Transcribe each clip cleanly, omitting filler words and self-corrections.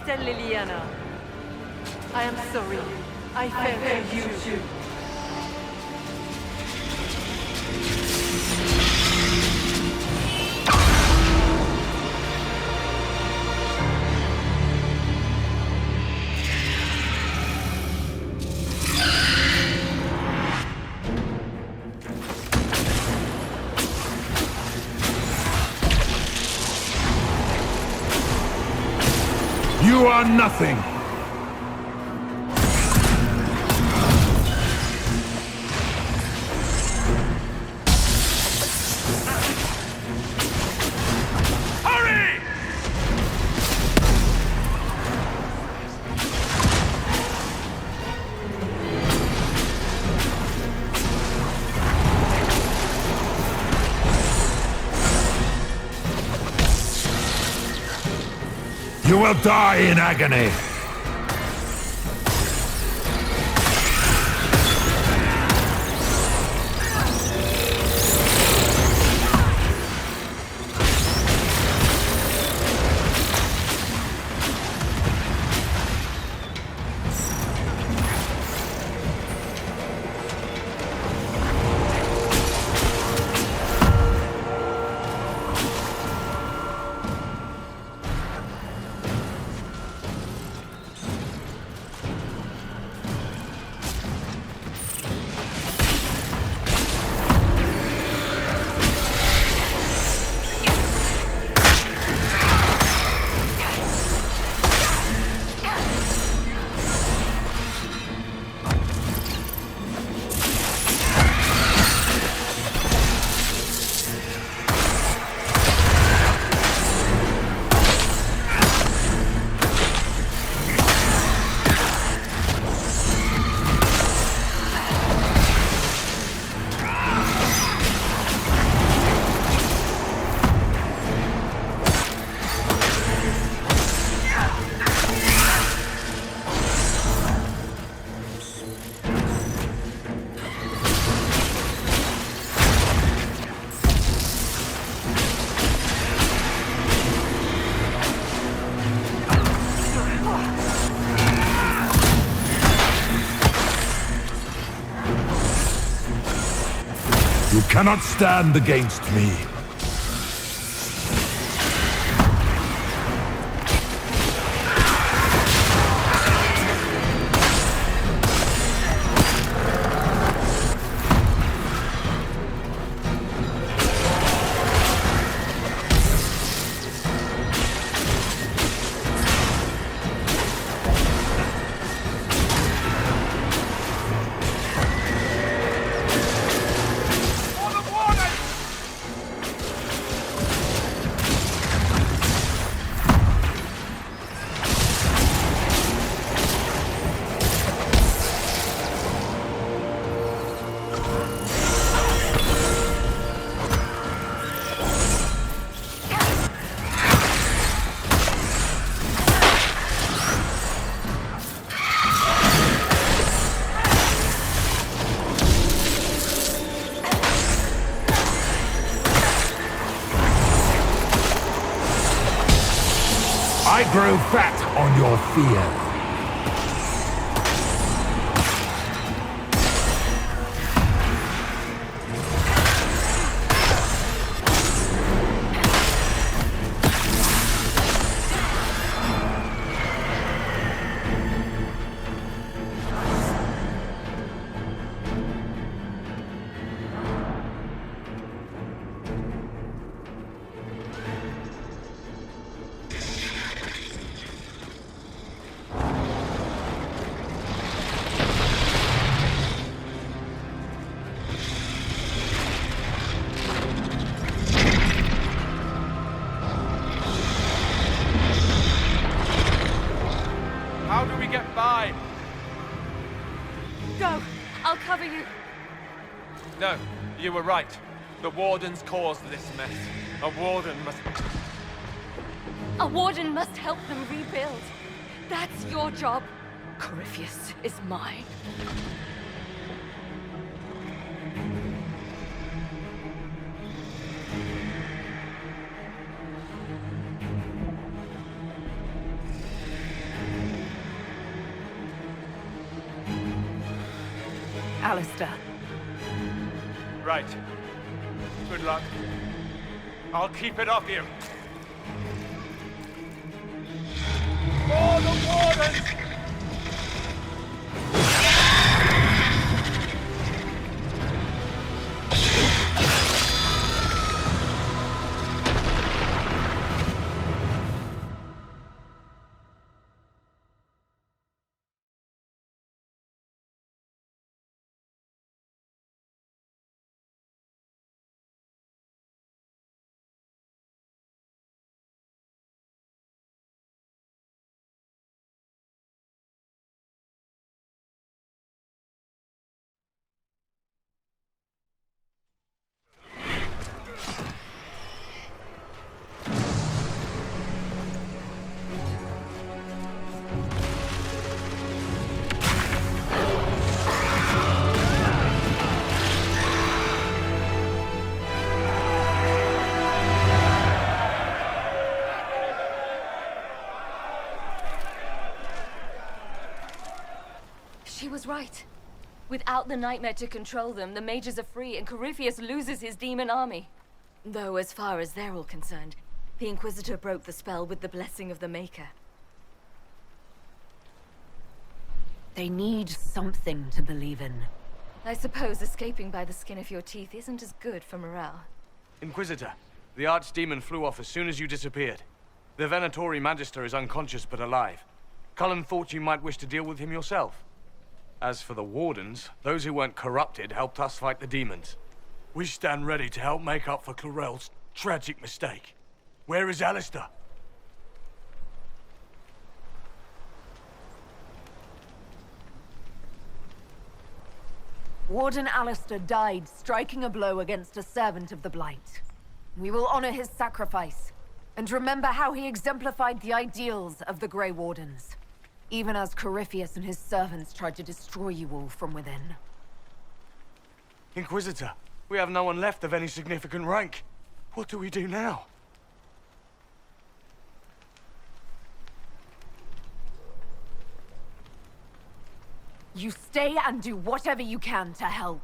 Sister Liliana. I am sorry. I failed you too. You are nothing! Hurry! You will die in agony! You cannot stand against me. I grow fat on your fear. How do we get by? Go! I'll cover you. No, you were right. The Wardens caused this mess. A Warden must... A Warden must help them rebuild. That's your job. Corypheus is mine. Alistair. Right. Good luck. I'll keep it off you. For the Wardens! She was right. Without the nightmare to control them, the mages are free and Corypheus loses his demon army. Though as far as they're all concerned, the Inquisitor broke the spell with the blessing of the Maker. They need something to believe in. I suppose escaping by the skin of your teeth isn't as good for morale. Inquisitor, the archdemon flew off as soon as you disappeared. The Venatori Magister is unconscious but alive. Cullen thought you might wish to deal with him yourself. As for the Wardens, those who weren't corrupted helped us fight the demons. We stand ready to help make up for Clarel's tragic mistake. Where is Alistair? Warden Alistair died striking a blow against a servant of the Blight. We will honor his sacrifice, and remember how he exemplified the ideals of the Grey Wardens, even as Corypheus and his servants tried to destroy you all from within. Inquisitor, we have no one left of any significant rank. What do we do now? You stay and do whatever you can to help.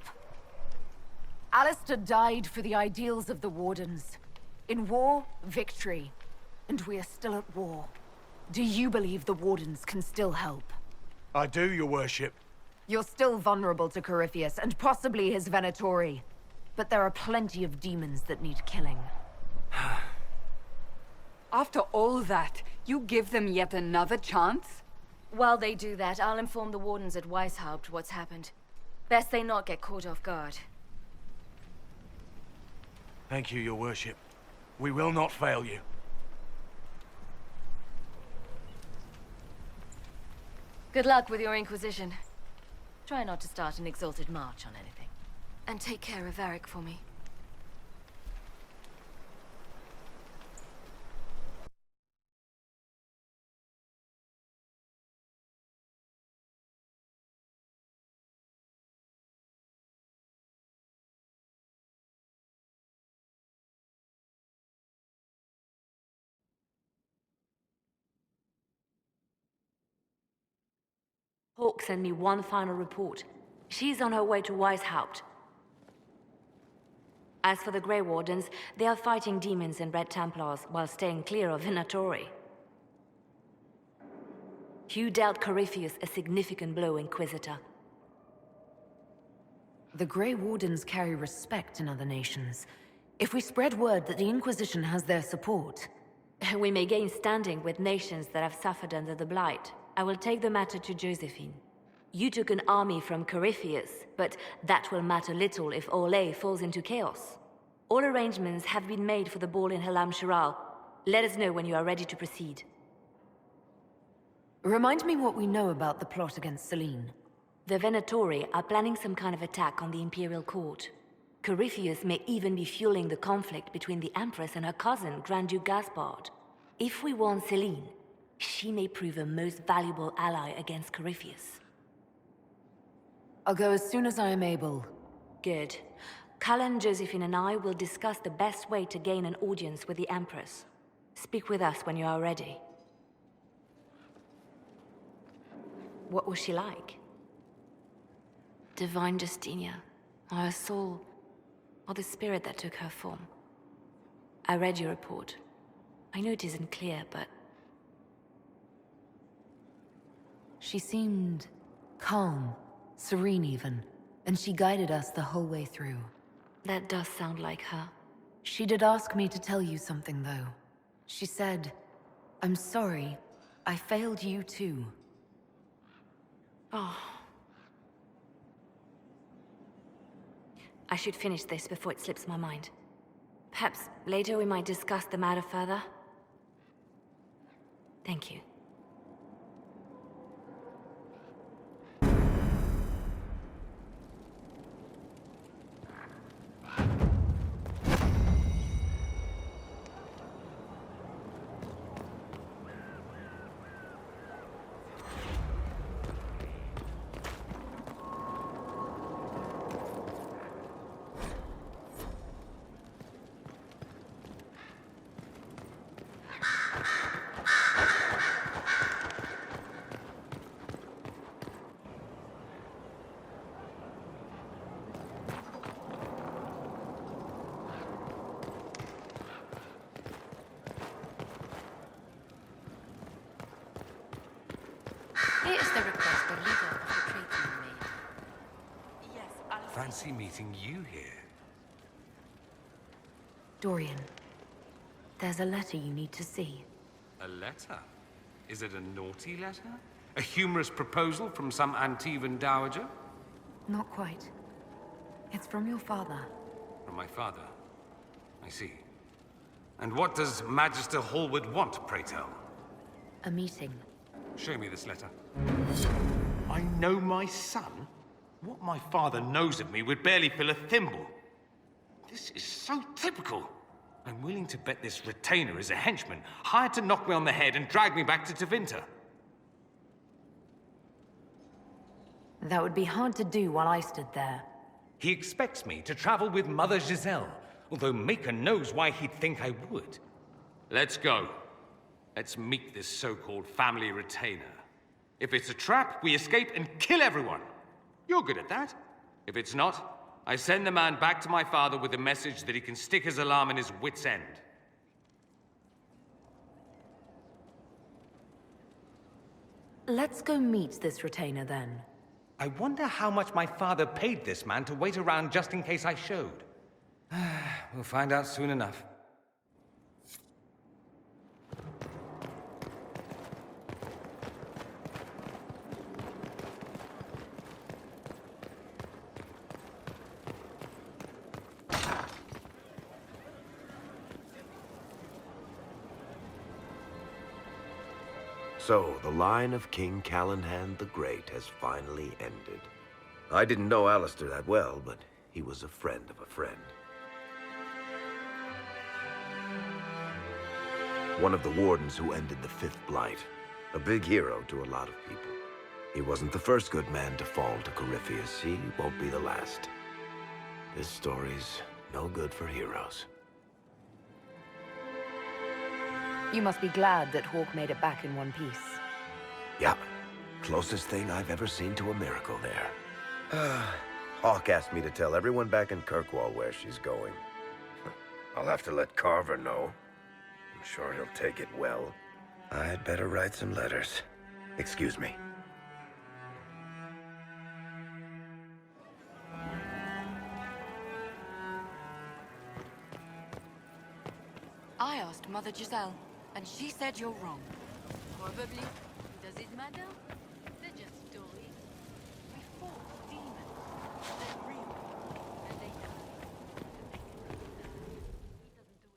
Alistair died for the ideals of the Wardens. In war, victory. And we are still at war. Do you believe the Wardens can still help? I do, your worship. You're still vulnerable to Corypheus, and possibly his Venatori. But there are plenty of demons that need killing. After all that, you give them yet another chance? While they do that, I'll inform the Wardens at Weishaupt what's happened. Best they not get caught off guard. Thank you, your worship. We will not fail you. Good luck with your Inquisition. Try not to start an exalted march on anything. And take care of Varric for me. Hawk sent me one final report. She's on her way to Weishaupt. As for the Grey Wardens, they are fighting demons and Red Templars while staying clear of Venatori. You dealt Corypheus a significant blow, Inquisitor. The Grey Wardens carry respect in other nations. If we spread word that the Inquisition has their support... We may gain standing with nations that have suffered under the Blight. I will take the matter to Josephine. You took an army from Corypheus, but that will matter little if Orlais falls into chaos. All arrangements have been made for the ball in Halam Shiral. Let us know when you are ready to proceed. Remind me what we know about the plot against Selene. The Venatori are planning some kind of attack on the Imperial Court. Corypheus may even be fueling the conflict between the Empress and her cousin, Grand Duke Gaspard. If we warn Selene, she may prove a most valuable ally against Corypheus. I'll go as soon as I am able. Good. Cullen, Josephine and I will discuss the best way to gain an audience with the Empress. Speak with us when you are ready. What was she like? Divine Justinia, or her soul, or the spirit that took her form. I read your report. I know it isn't clear, but... She seemed calm, serene even, and she guided us the whole way through. That does sound like her. She did ask me to tell you something, though. She said, "I'm sorry, I failed you too." Oh. I should finish this before it slips my mind. Perhaps later we might discuss the matter further. Thank you. Here is the request the leader of the tradesmen made. Yes, Fancy meeting you here. Dorian, there's a letter you need to see. A letter? Is it a naughty letter? A humorous proposal from some Antivan dowager? Not quite. It's from your father. From my father. I see. And what does Magister Hallward want, pray tell? A meeting. Show me this letter. I know my son? What my father knows of me would barely fill a thimble. This is so typical. I'm willing to bet this retainer is a henchman, hired to knock me on the head and drag me back to Tevinter. That would be hard to do while I stood there. He expects me to travel with Mother Giselle, although Maker knows why he'd think I would. Let's go. Let's meet this so-called family retainer. If it's a trap, we escape and kill everyone. You're good at that. If it's not, I send the man back to my father with a message that he can stick his alarm in his wit's end. Let's go meet this retainer then. I wonder how much my father paid this man to wait around just in case I showed. We'll find out soon enough. So, the line of King Callahan the Great has finally ended. I didn't know Alistair that well, but he was a friend of a friend. One of the wardens who ended the Fifth Blight. A big hero to a lot of people. He wasn't the first good man to fall to Corypheus. He won't be the last. This story's no good for heroes. You must be glad that Hawk made it back in one piece. Yep. Closest thing I've ever seen to a miracle there. Hawk asked me to tell everyone back in Kirkwall where she's going. I'll have to let Carver know. I'm sure he'll take it well. I'd better write some letters. Excuse me. I asked Mother Giselle, and she said you're wrong. Probably. Does it matter? They're just stories. We fought demons. They're real. And they die. He doesn't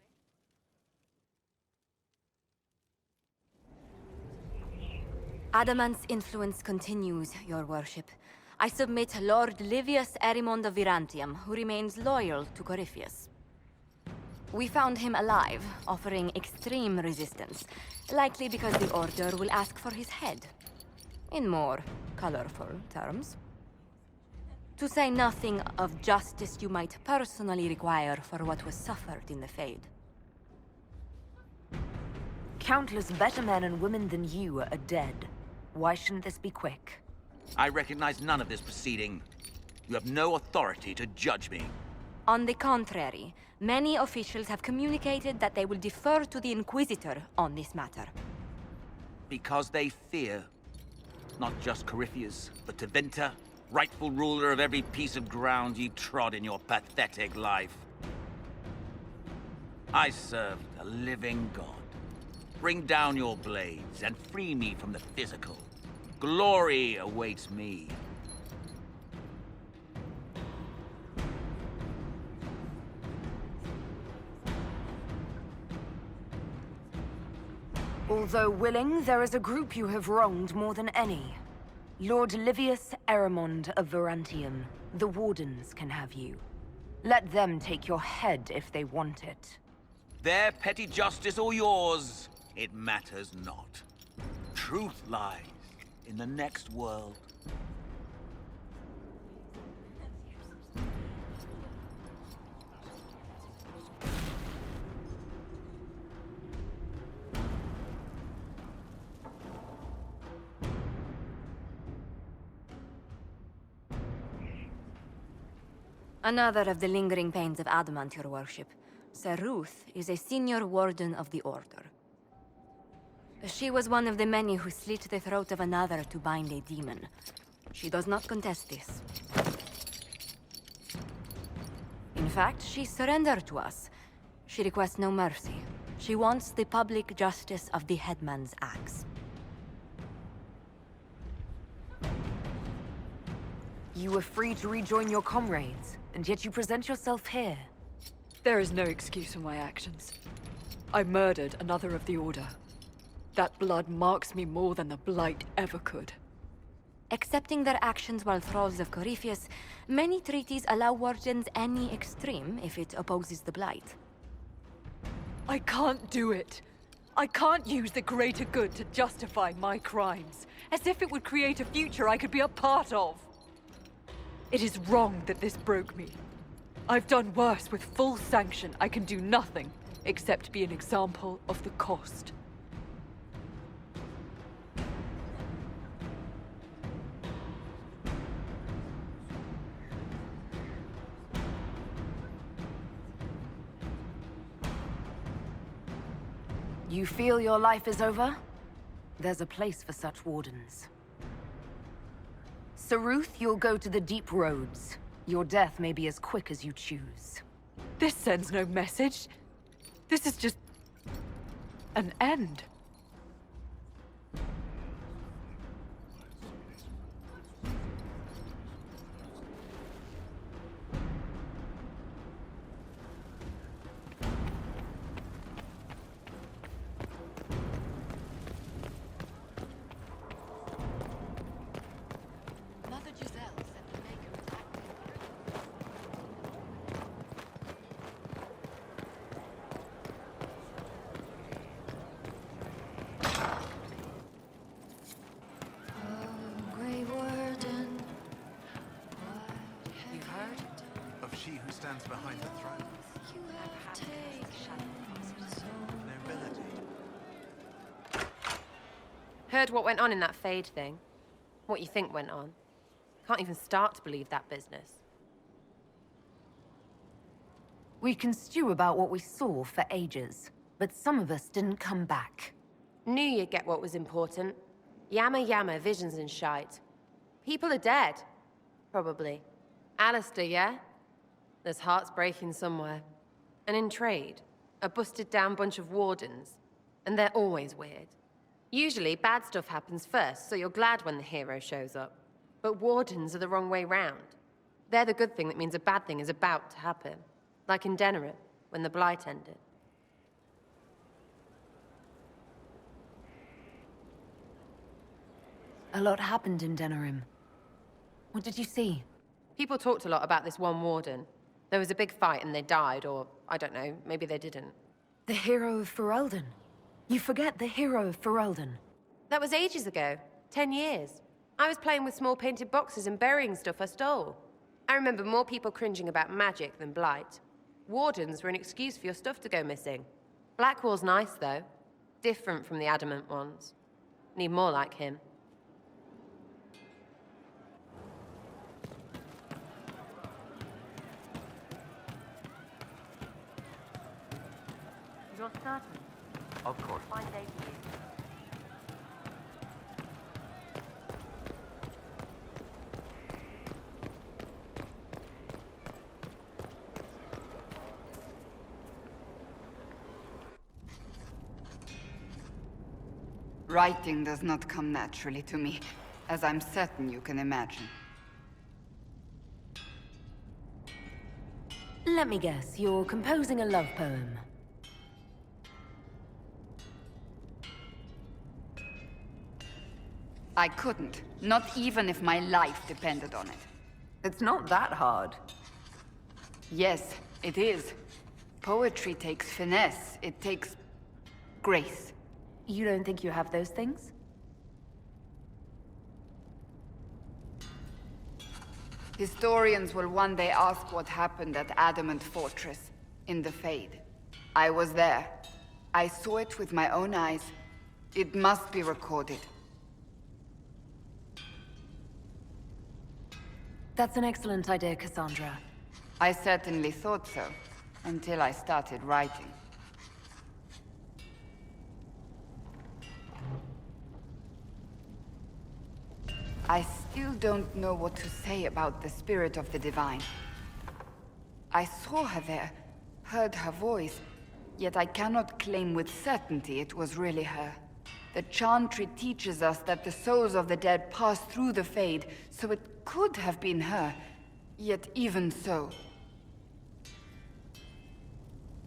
do it. Adamant's influence continues, your worship. I submit Lord Livius Erimond of Virantium, who remains loyal to Corypheus. We found him alive, offering extreme resistance, likely because the Order will ask for his head. In more colorful terms. To say nothing of justice you might personally require for what was suffered in the Fade. Countless better men and women than you are dead. Why shouldn't this be quick? I recognize none of this proceeding. You have no authority to judge me. On the contrary, many officials have communicated that they will defer to the Inquisitor on this matter. Because they fear. Not just Corypheus, but Tevinter, rightful ruler of every piece of ground ye trod in your pathetic life. I served a living god. Bring down your blades and free me from the physical. Glory awaits me. Although willing, there is a group you have wronged more than any. Lord Livius Eramond of Varantium. The Wardens can have you. Let them take your head if they want it. Their petty justice or yours, it matters not. Truth lies in the next world. Another of the lingering pains of adamant, your worship. Sir Ruth is a senior warden of the Order. She was one of the many who slit the throat of another to bind a demon. She does not contest this. In fact, she surrendered to us. She requests no mercy. She wants the public justice of the headman's axe. You were free to rejoin your comrades, and yet you present yourself here. There is no excuse for my actions. I murdered another of the Order. That blood marks me more than the Blight ever could. Accepting their actions while thralls of Corypheus, many treaties allow wardens any extreme if it opposes the Blight. I can't do it. I can't use the greater good to justify my crimes, as if it would create a future I could be a part of. It is wrong that this broke me. I've done worse with full sanction. I can do nothing except be an example of the cost. You feel your life is over? There's a place for such wardens. Sir Ruth, you'll go to the deep roads. Your death may be as quick as you choose. This sends no message. This is just an end. Mother Giselle said the Maker was acting. You've heard of she who stands behind the throne. Nobility. Heard what went on in that Fade thing? What you think went on? Can't even start to believe that business. We can stew about what we saw for ages, but some of us didn't come back. Knew you'd get what was important. Yammer, visions and shite. People are dead. Probably. Alistair, yeah? There's hearts breaking somewhere. And in trade, a busted down bunch of wardens. And they're always weird. Usually, bad stuff happens first, so you're glad when the hero shows up. But wardens are the wrong way round. They're the good thing that means a bad thing is about to happen. Like in Denerim, when the Blight ended. A lot happened in Denerim. What did you see? People talked a lot about this one warden. There was a big fight and they died, or, I don't know, maybe they didn't. The hero of Ferelden. You forget the hero of Ferelden. That was ages ago. 10 years. I was playing with small painted boxes and burying stuff I stole. I remember more people cringing about magic than Blight. Wardens were an excuse for your stuff to go missing. Blackwall's nice, though. Different from the adamant ones. Need more like him. You're certain? Of course. Fine day to you. Writing does not come naturally to me, as I'm certain you can imagine. Let me guess, you're composing a love poem. I couldn't, not even if my life depended on it. It's not that hard. Yes, it is. Poetry takes finesse, it takes grace. You don't think you have those things? Historians will one day ask what happened at Adamant Fortress, in the Fade. I was there. I saw it with my own eyes. It must be recorded. That's an excellent idea, Cassandra. I certainly thought so, until I started writing. I still don't know what to say about the spirit of the Divine. I saw her there, heard her voice, yet I cannot claim with certainty it was really her. The Chantry teaches us that the souls of the dead pass through the Fade, so it could have been her. Yet even so...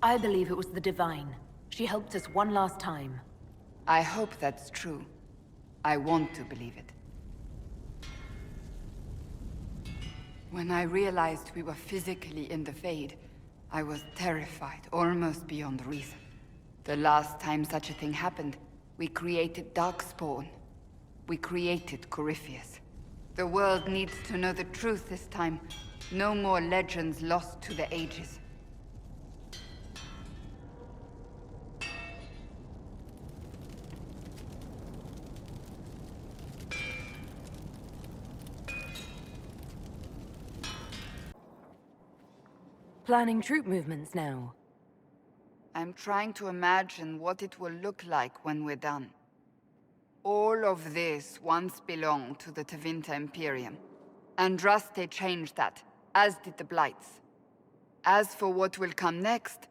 I believe it was the Divine. She helped us one last time. I hope that's true. I want to believe it. When I realized we were physically in the Fade, I was terrified, almost beyond reason. The last time such a thing happened, we created Darkspawn. We created Corypheus. The world needs to know the truth this time. No more legends lost to the ages. Planning troop movements now. I'm trying to imagine what it will look like when we're done. All of this once belonged to the Tevinter Imperium. Andraste changed that, as did the Blights. As for what will come next,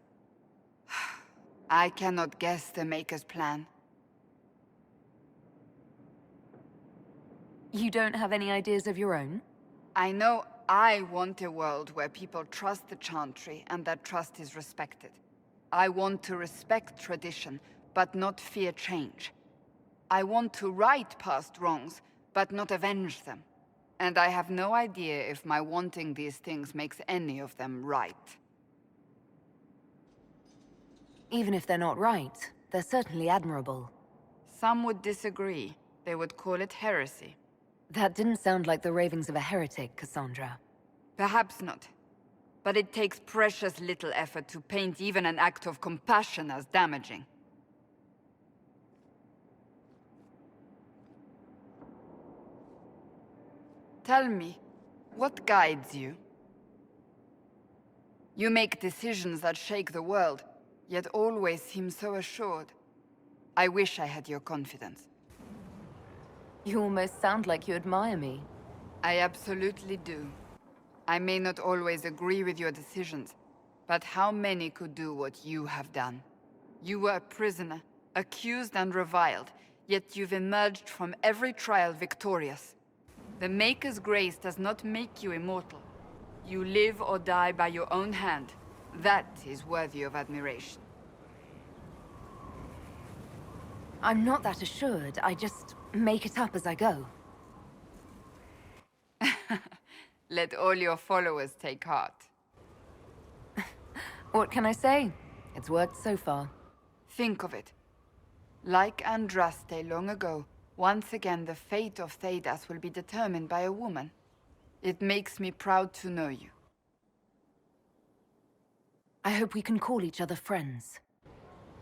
I cannot guess the Maker's plan. You don't have any ideas of your own? I know I want a world where people trust the Chantry and that trust is respected. I want to respect tradition, but not fear change. I want to right past wrongs, but not avenge them. And I have no idea if my wanting these things makes any of them right. Even if they're not right, they're certainly admirable. Some would disagree. They would call it heresy. That didn't sound like the ravings of a heretic, Cassandra. Perhaps not. But it takes precious little effort to paint even an act of compassion as damaging. Tell me, what guides you? You make decisions that shake the world, yet always seem so assured. I wish I had your confidence. You almost sound like you admire me. I absolutely do. I may not always agree with your decisions, but how many could do what you have done? You were a prisoner, accused and reviled, yet you've emerged from every trial victorious. The Maker's grace does not make you immortal. You live or die by your own hand. That is worthy of admiration. I'm not that assured. I just make it up as I go. Let all your followers take heart. What can I say? It's worked so far. Think of it. Like Andraste long ago, once again the fate of Thedas will be determined by a woman. It makes me proud to know you. I hope we can call each other friends.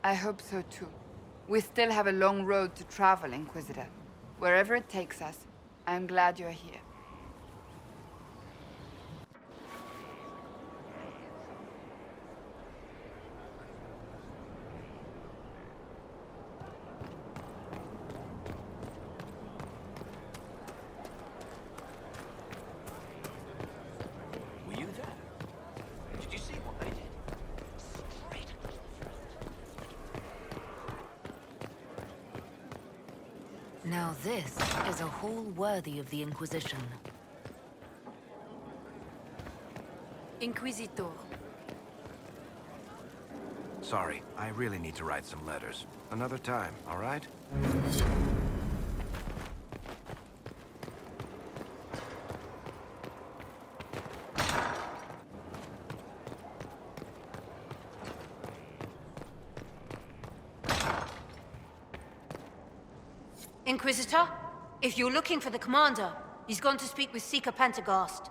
I hope so too. We still have a long road to travel, Inquisitor. Wherever it takes us, I'm glad you're here. Now this is a hall worthy of the Inquisition. Inquisitor. Sorry, I really need to write some letters. Another time, all right? Inquisitor, if you're looking for the commander, he's gone to speak with Seeker Pentecost.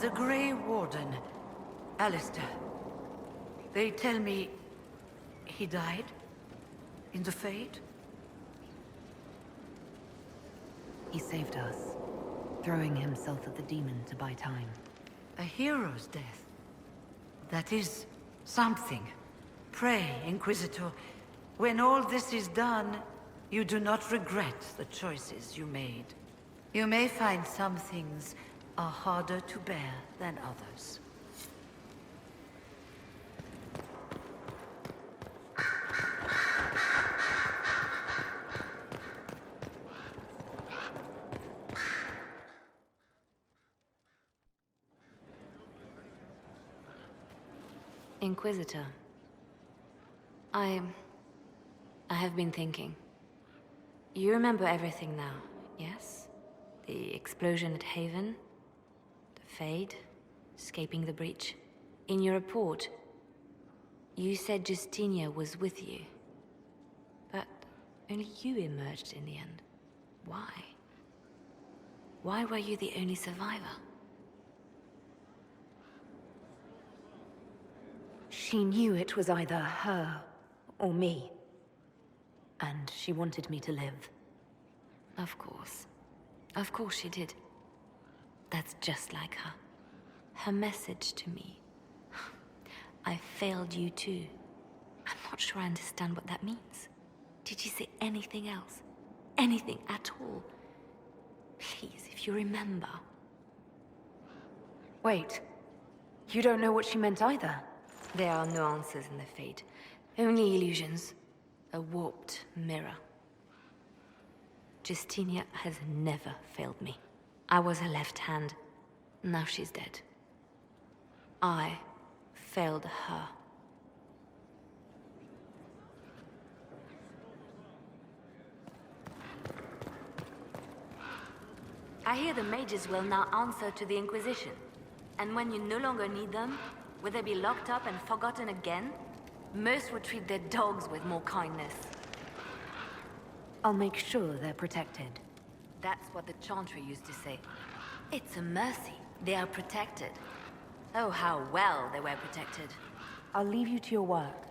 The Grey Warden, Alistair. They tell me he died in the Fade? He saved us, throwing himself at the demon to buy time. A hero's death. That is something. Pray, Inquisitor, when all this is done, you do not regret the choices you made. You may find some things are harder to bear than others. Inquisitor, I have been thinking. You remember everything now, yes? The explosion at Haven, the Fade, escaping the breach. In your report, you said Justinia was with you. But only you emerged in the end. Why? Why were you the only survivor? She knew it was either her or me. And she wanted me to live. Of course. Of course she did. That's just like her. Her message to me. I failed you too. I'm not sure I understand what that means. Did you say anything else? Anything at all? Please, if you remember. Wait. You don't know what she meant either? There are no answers in the Fade. Only illusions. A warped mirror. Justinia has never failed me. I was her left hand. Now she's dead. I failed her. I hear the mages will now answer to the Inquisition. And when you no longer need them, will they be locked up and forgotten again? Most would treat their dogs with more kindness. I'll make sure they're protected. That's what the Chantry used to say. It's a mercy. They are protected. Oh, how well they were protected. I'll leave you to your work.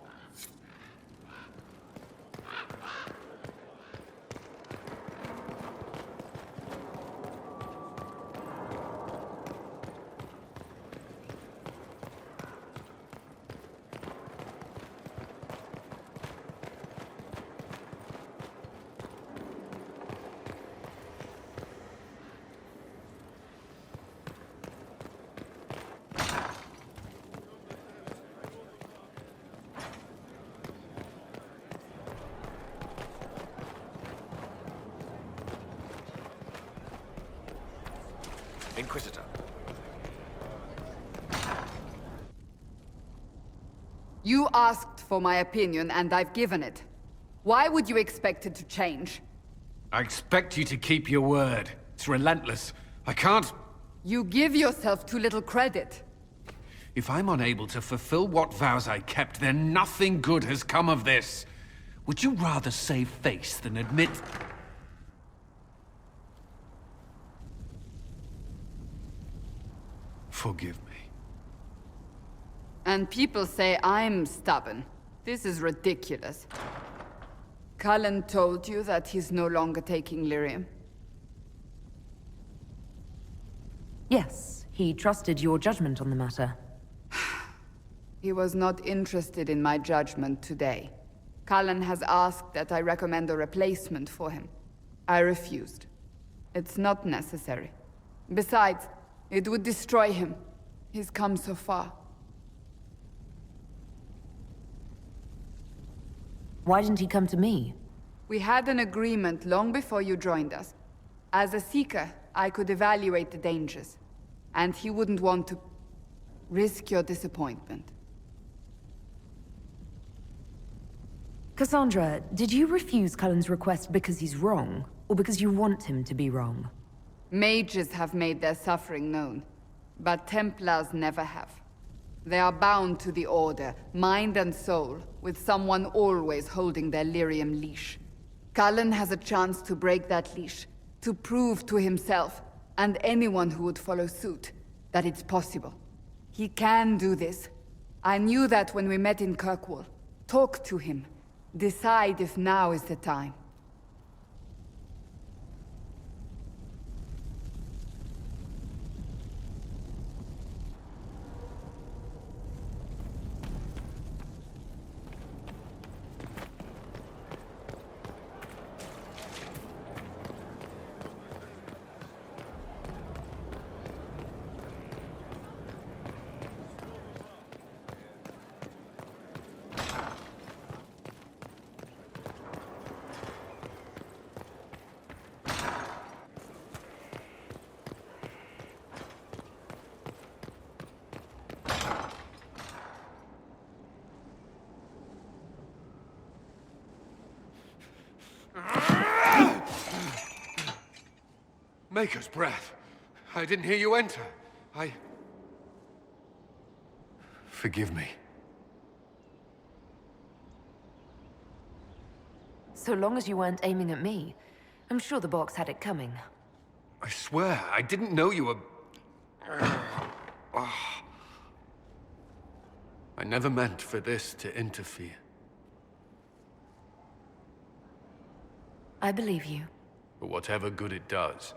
Inquisitor. You asked for my opinion, and I've given it. Why would you expect it to change? I expect you to keep your word. It's relentless. I can't... You give yourself too little credit. If I'm unable to fulfill what vows I kept, then nothing good has come of this. Would you rather save face than admit... Forgive me. And people say I'm stubborn. This is ridiculous. Cullen told you that he's no longer taking lyrium? Yes, He trusted your judgment on the matter. He was not interested in my judgment today. Cullen has asked that I recommend a replacement for him. I refused. It's not necessary. Besides, it would destroy him. He's come so far. Why didn't he come to me? We had an agreement long before you joined us. As a Seeker, I could evaluate the dangers. And he wouldn't want to risk your disappointment. Cassandra, did you refuse Cullen's request because he's wrong, or because you want him to be wrong? Mages have made their suffering known, but Templars never have. They are bound to the Order, mind and soul, with someone always holding their lyrium leash. Cullen has a chance to break that leash, to prove to himself, and anyone who would follow suit, that it's possible. He can do this. I knew that when we met in Kirkwall. Talk to him. Decide if now is the time. Maker's breath. I didn't hear you enter. Forgive me. So long as you weren't aiming at me, I'm sure the box had it coming. I swear, I didn't know you were... I never meant for this to interfere. I believe you. But whatever good it does,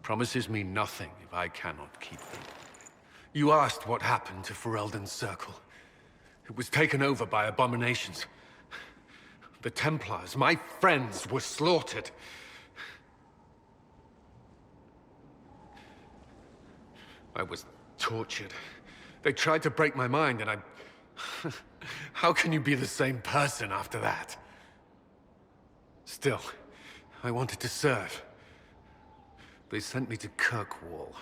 promises me nothing if I cannot keep them. You asked what happened to Ferelden's Circle. It was taken over by abominations. The Templars, my friends, were slaughtered. I was tortured. They tried to break my mind, and I... How can you be the same person after that? Still, I wanted to serve. They sent me to Kirkwall.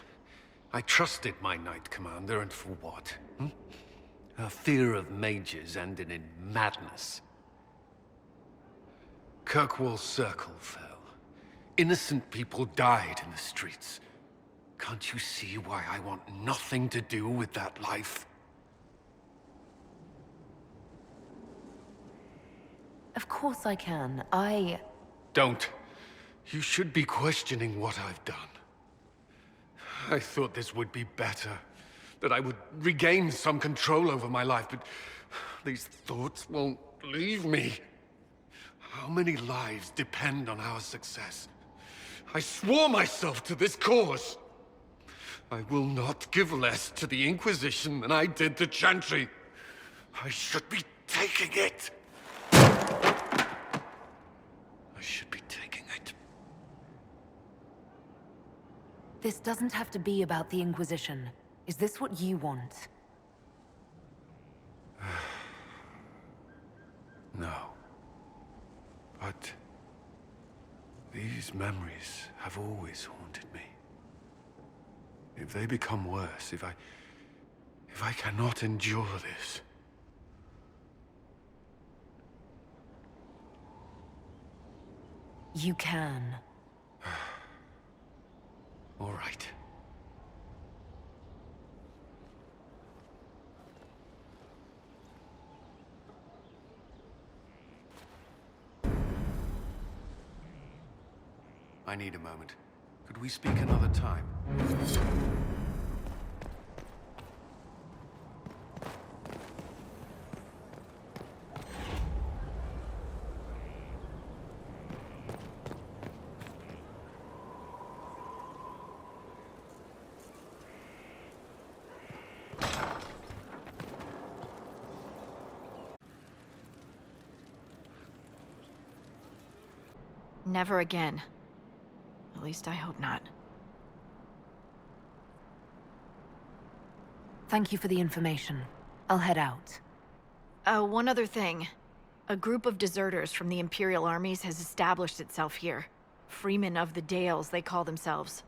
I trusted my Knight Commander, and for what? Her fear of mages ended in madness. Kirkwall Circle fell. Innocent people died in the streets. Can't you see why I want nothing to do with that life? Of course I can. Don't. You should be questioning what I've done. I thought this would be better. That I would regain some control over my life, but these thoughts won't leave me. How many lives depend on our success? I swore myself to this cause. I will not give less to the Inquisition than I did to Chantry. I should be taking it. I should be taking it. This doesn't have to be about the Inquisition. Is this what you want? No. But these memories have always haunted me. If they become worse, if I cannot endure this... You can. All right. I need a moment. Could we speak another time? Never again. At least I hope not. Thank you for the information. I'll head out. One other thing. A group of deserters from the Imperial armies has established itself here. Freemen of the Dales, they call themselves.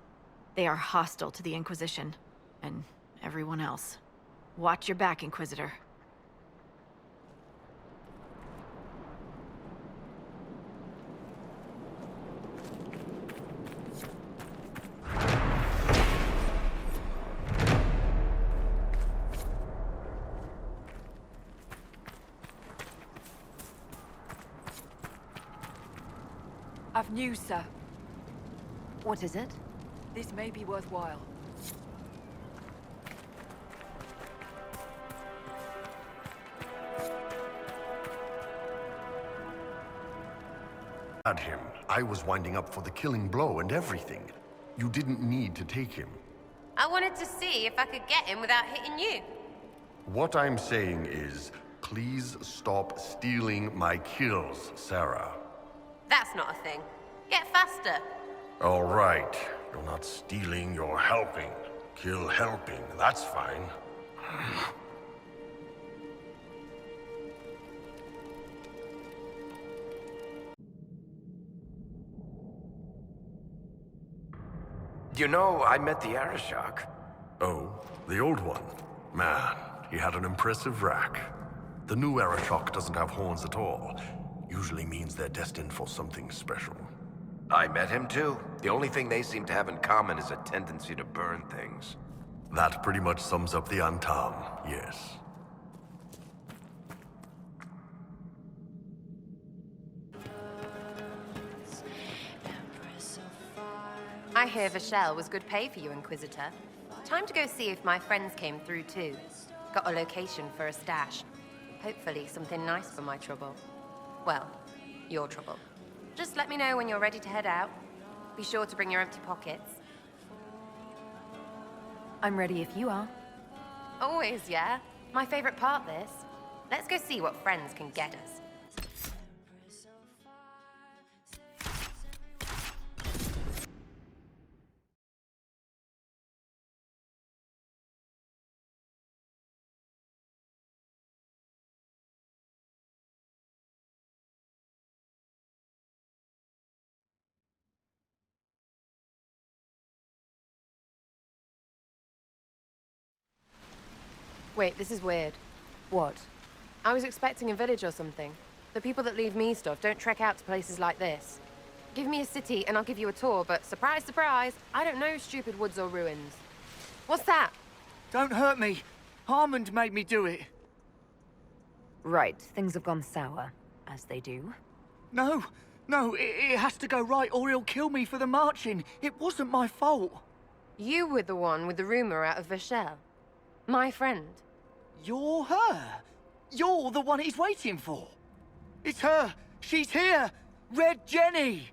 They are hostile to the Inquisition, and everyone else. Watch your back, Inquisitor. I've news, sir. What is it? This may be worthwhile. Had him. I was winding up for the killing blow and everything. You didn't need to take him. I wanted to see if I could get him without hitting you. What I'm saying is, please stop stealing my kills, Sarah. That's not a thing. Get faster. All right. You're not stealing, you're helping. Kill helping, that's fine. You know, I met the Arishok. Oh, the old one? Man, he had an impressive rack. The new Arishok doesn't have horns at all. Usually means they're destined for something special. I met him too. The only thing they seem to have in common is a tendency to burn things. That pretty much sums up the Antam, yes. I hear Vashel was good pay for you, Inquisitor. Time to go see if my friends came through too. Got a location for a stash. Hopefully something nice for my trouble. Well, your trouble. Just let me know when you're ready to head out. Be sure to bring your empty pockets. I'm ready if you are. Always, yeah. My favorite part, this. Let's go see what friends can get us. Wait, this is weird. What? I was expecting a village or something. The people that leave me stuff don't trek out to places like this. Give me a city and I'll give you a tour, but surprise, surprise, I don't know stupid woods or ruins. What's that? Don't hurt me. Harmond made me do it. Right, things have gone sour, as they do. No, it has to go right or he'll kill me for the marching. It wasn't my fault. You were the one with the rumor out of Vashel. My friend. You're her. You're the one he's waiting for. It's her. She's here. Red Jenny.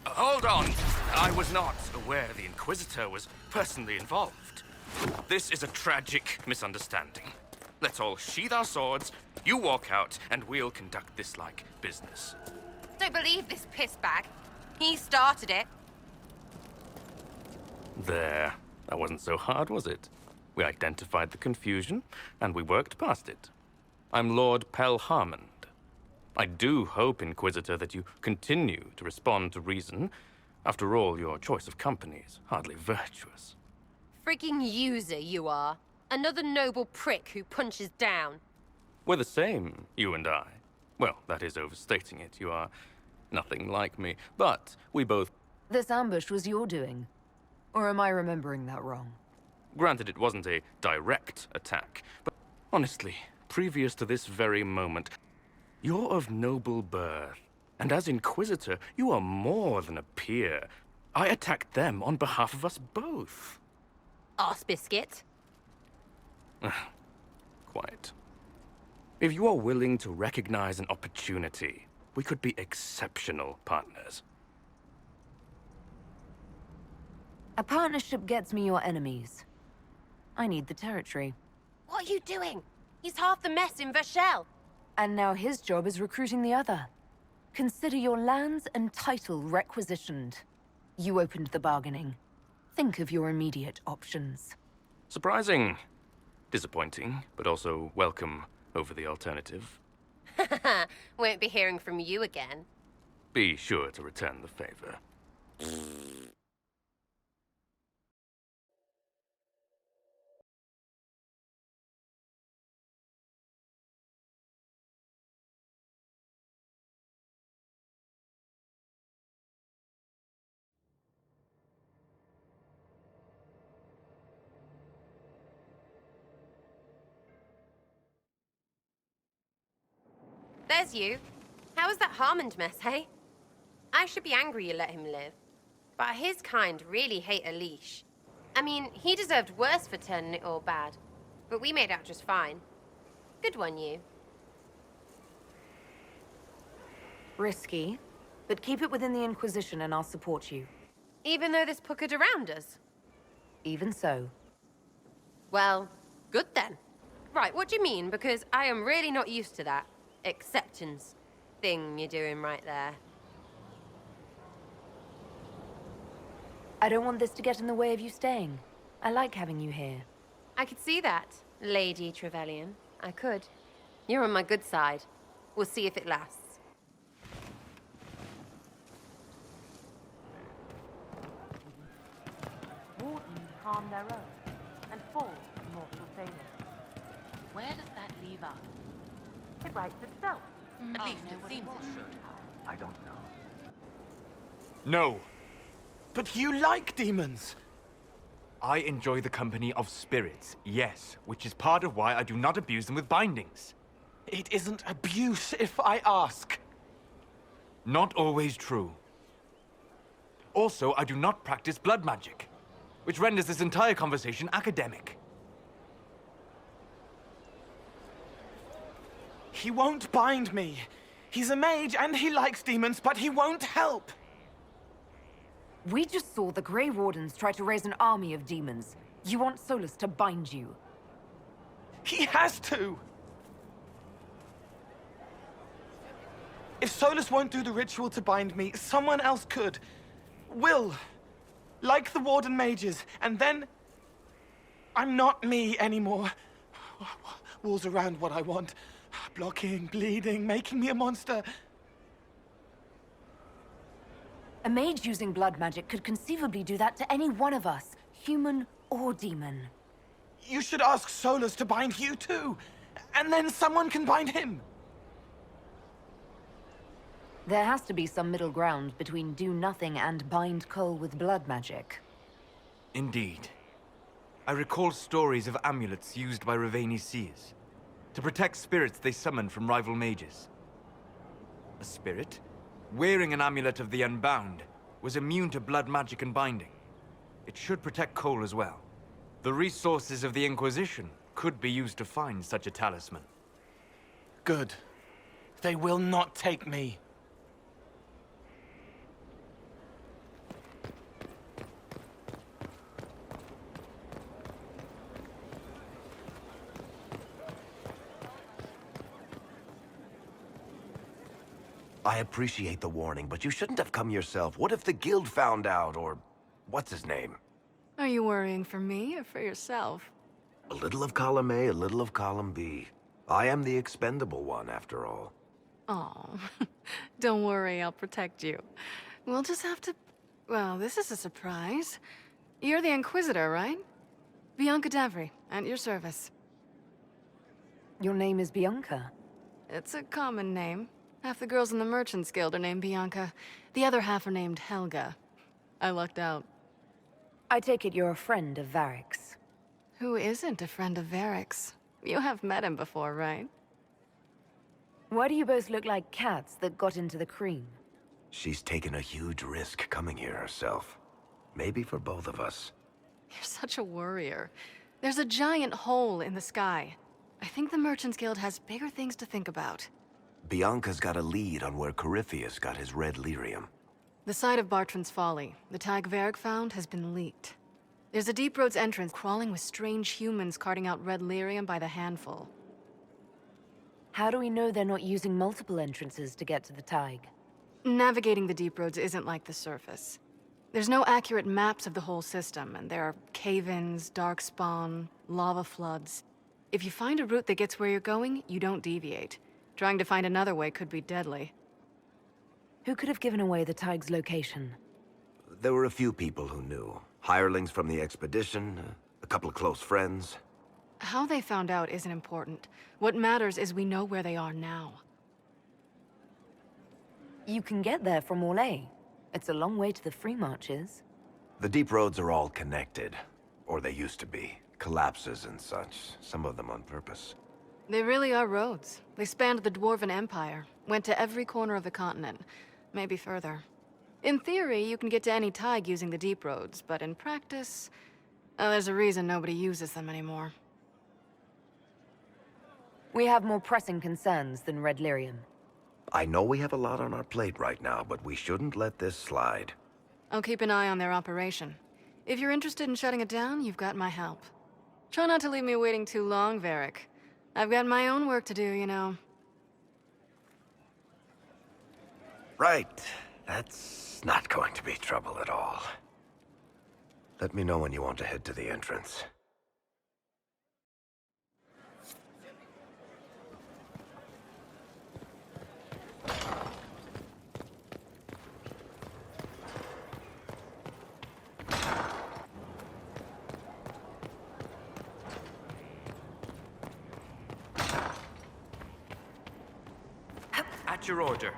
Hold on. I was not aware the Inquisitor was personally involved. This is a tragic misunderstanding. Let's all sheath our swords, you walk out, and we'll conduct this like business. Don't believe this pissbag. He started it. There. That wasn't so hard, was it? We identified the confusion, and we worked past it. I'm Lord Pel Harmond. I do hope, Inquisitor, that you continue to respond to reason. After all, your choice of company is hardly virtuous. Freaking user, you are. Another noble prick who punches down. We're the same, you and I. Well, that is overstating it. You are nothing like me, but we both... This ambush was your doing. Or am I remembering that wrong? Granted, it wasn't a direct attack, but honestly, previous to this very moment, you're of noble birth. And as Inquisitor, you are more than a peer. I attacked them on behalf of us both. Arse biscuit. Quite. If you are willing to recognize an opportunity, we could be exceptional partners. A partnership gets me your enemies. I need the territory. What are you doing? He's half the mess in Vashel. And now his job is recruiting the other. Consider your lands and title requisitioned. You opened the bargaining. Think of your immediate options. Surprising. Disappointing, but also welcome over the alternative. Won't be hearing from you again. Be sure to return the favor. There's you. How was that Harmond mess, hey? I should be angry you let him live. But his kind really hate a leash. I mean, he deserved worse for turning it all bad. But we made out just fine. Good one, you. Risky, but keep it within the Inquisition and I'll support you. Even though this puckered around us? Even so. Well, good then. Right, what do you mean? Because I am really not used to that acceptance thing you're doing right there. I don't want this to get in the way of you staying. I like having you here. I could see that, Lady Trevelyan. I could. You're on my good side. We'll see if it lasts. Wardens harm their own and fall to mortal failure. Where does that leave us? It writes itself. At least it seems it should. I don't know. No. But you like demons! I enjoy the company of spirits, yes, which is part of why I do not abuse them with bindings. It isn't abuse if I ask. Not always true. Also, I do not practice blood magic, which renders this entire conversation academic. He won't bind me. He's a mage and he likes demons, but he won't help. We just saw the Grey Wardens try to raise an army of demons. You want Solus to bind you? He has to! If Solus won't do the ritual to bind me, someone else could. Will. Like the Warden mages, and then... I'm not me anymore. Walls around what I want. Blocking, bleeding, making me a monster. A mage using blood magic could conceivably do that to any one of us, human or demon. You should ask Solus to bind you too, and then someone can bind him. There has to be some middle ground between do nothing and bind Cole with blood magic. Indeed. I recall stories of amulets used by Ravani's seers to protect spirits they summoned from rival mages. A spirit, wearing an amulet of the Unbound, was immune to blood magic and binding. It should protect Cole as well. The resources of the Inquisition could be used to find such a talisman. Good. They will not take me. I appreciate the warning, but you shouldn't have come yourself. What if the guild found out, or... what's his name? Are you worrying for me or for yourself? A little of column A, a little of column B. I am the expendable one, after all. Oh, don't worry, I'll protect you. We'll just have to... Well, this is a surprise. You're the Inquisitor, right? Bianca Davry, at your service. Your name is Bianca? It's a common name. Half the girls in the Merchants Guild are named Bianca. The other half are named Helga. I lucked out. I take it you're a friend of Varric's. Who isn't a friend of Varric's? You have met him before, right? Why do you both look like cats that got into the cream? She's taken a huge risk coming here herself. Maybe for both of us. You're such a worrier. There's a giant hole in the sky. I think the Merchants Guild has bigger things to think about. Bianca's got a lead on where Corypheus got his red lyrium. The site of Bartran's Folly, the tag Varric found, has been leaked. There's a Deep Roads entrance crawling with strange humans carting out red lyrium by the handful. How do we know they're not using multiple entrances to get to the Tig? Navigating the Deep Roads isn't like the surface. There's no accurate maps of the whole system, and there are cave-ins, darkspawn, lava floods. If you find a route that gets where you're going, you don't deviate. Trying to find another way could be deadly. Who could have given away the Tig's location? There were a few people who knew. Hirelings from the expedition, a couple of close friends. How they found out isn't important. What matters is we know where they are now. You can get there from Orlais. It's a long way to the Free Marches. The deep roads are all connected. Or they used to be. Collapses and such. Some of them on purpose. They really are roads. They spanned the Dwarven Empire, went to every corner of the continent, maybe further. In theory, you can get to any Tig using the deep roads, but in practice, there's a reason nobody uses them anymore. We have more pressing concerns than red lyrium. I know we have a lot on our plate right now, but we shouldn't let this slide. I'll keep an eye on their operation. If you're interested in shutting it down, you've got my help. Try not to leave me waiting too long, Varric. I've got my own work to do, you know. Right. That's not going to be trouble at all. Let me know when you want to head to the entrance. At your order.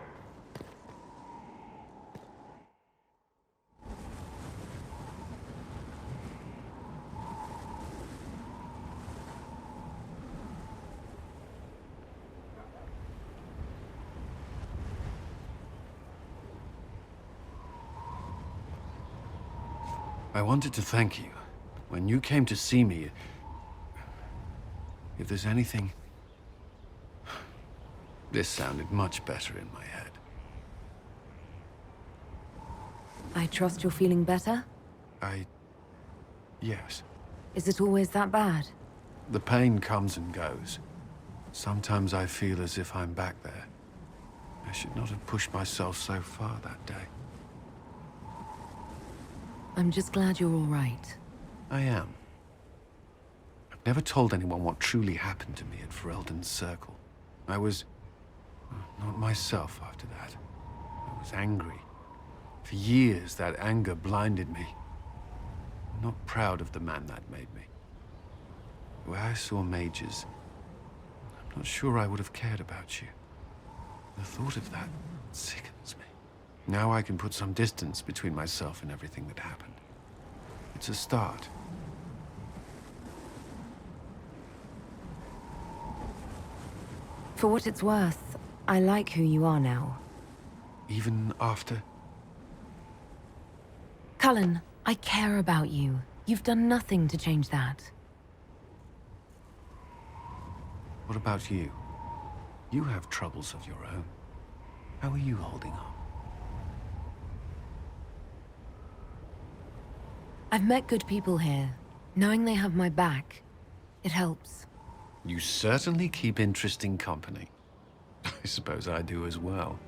I wanted to thank you. When you came to see me, if there's anything... This sounded much better in my head. I trust you're feeling better? Yes. Is it always that bad? The pain comes and goes. Sometimes I feel as if I'm back there. I should not have pushed myself so far that day. I'm just glad you're all right. I am. I've never told anyone what truly happened to me at Ferelden's Circle. I was... not myself after that. I was angry. For years, that anger blinded me. I'm not proud of the man that made me. The way I saw mages, I'm not sure I would have cared about you. The thought of that sickens me. Now I can put some distance between myself and everything that happened. It's a start. For what it's worth, I like who you are now. Even after? Cullen, I care about you. You've done nothing to change that. What about you? You have troubles of your own. How are you holding up? I've met good people here. Knowing they have my back, it helps. You certainly keep interesting company. I suppose I do as well.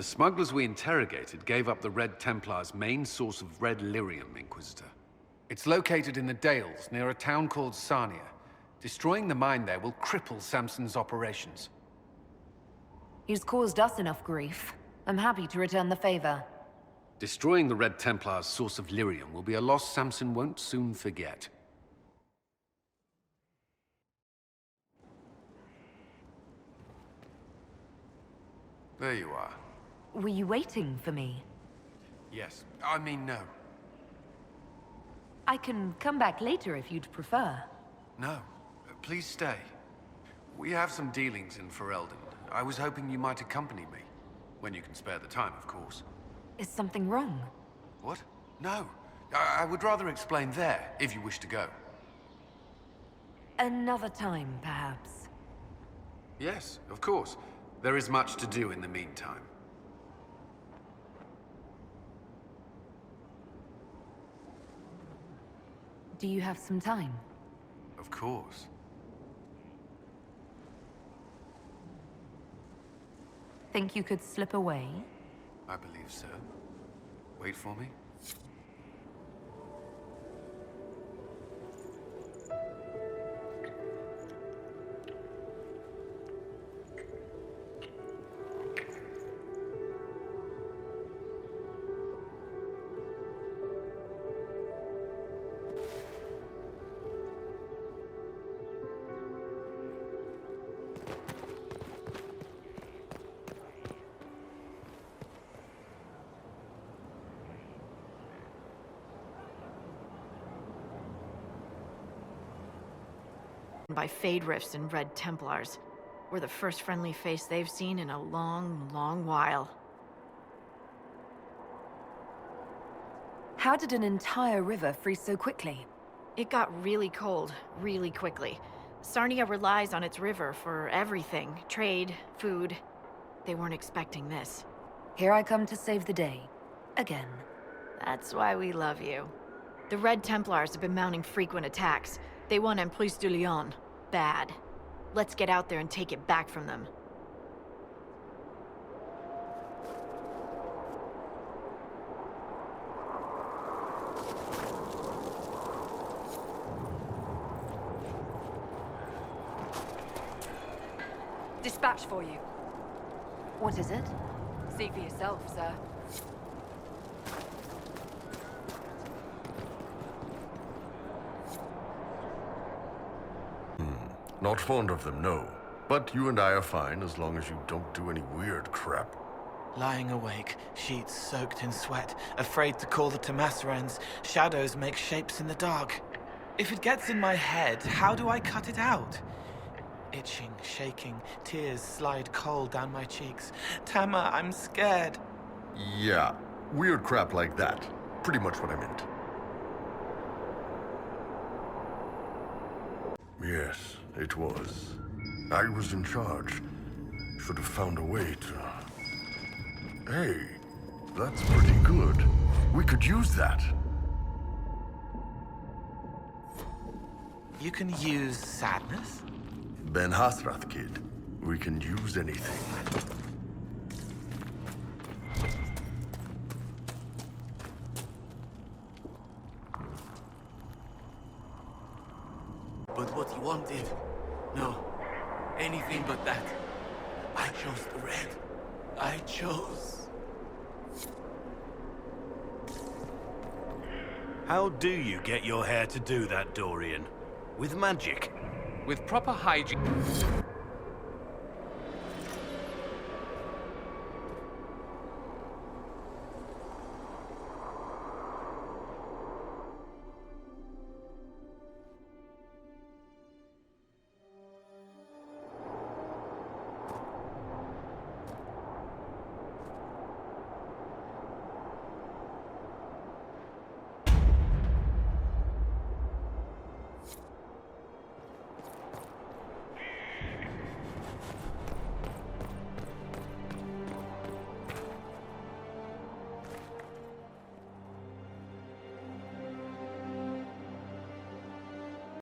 The smugglers we interrogated gave up the Red Templar's main source of red lyrium, Inquisitor. It's located in the Dales, near a town called Sarnia. Destroying the mine there will cripple Samson's operations. He's caused us enough grief. I'm happy to return the favor. Destroying the Red Templar's source of lyrium will be a loss Samson won't soon forget. There you are. Were you waiting for me? Yes. I mean, no. I can come back later if you'd prefer. No. Please stay. We have some dealings in Ferelden. I was hoping you might accompany me. When you can spare the time, of course. Is something wrong? What? No. I would rather explain there, if you wish to go. Another time, perhaps. Yes, of course. There is much to do in the meantime. Do you have some time? Of course. Think you could slip away? I believe so. Wait for me. By Fade Rifts and Red Templars. We're the first friendly face they've seen in a long, long while. How did an entire river freeze so quickly? It got really cold, really quickly. Sarnia relies on its river for everything. Trade, food. They weren't expecting this. Here I come to save the day. Again. That's why we love you. The Red Templars have been mounting frequent attacks. They won Emprise de Lyon. Bad. Let's get out there and take it back from them. Dispatch for you. What is it? See for yourself, sir. Not fond of them, no. But you and I are fine as long as you don't do any weird crap. Lying awake, sheets soaked in sweat, afraid to call the Tomasarans, shadows make shapes in the dark. If it gets in my head, how do I cut it out? Itching, shaking, tears slide cold down my cheeks. Tama, I'm scared. Yeah, weird crap like that. Pretty much what I meant. Yes, it was. I was in charge. Should have found a way to... Hey, that's pretty good. We could use that. You can use sadness? Ben Hasrath, kid. We can use anything. But what you wanted? No. Anything but that. I chose the red. I chose. How do you get your hair to do that, Dorian? With magic? With proper hygiene...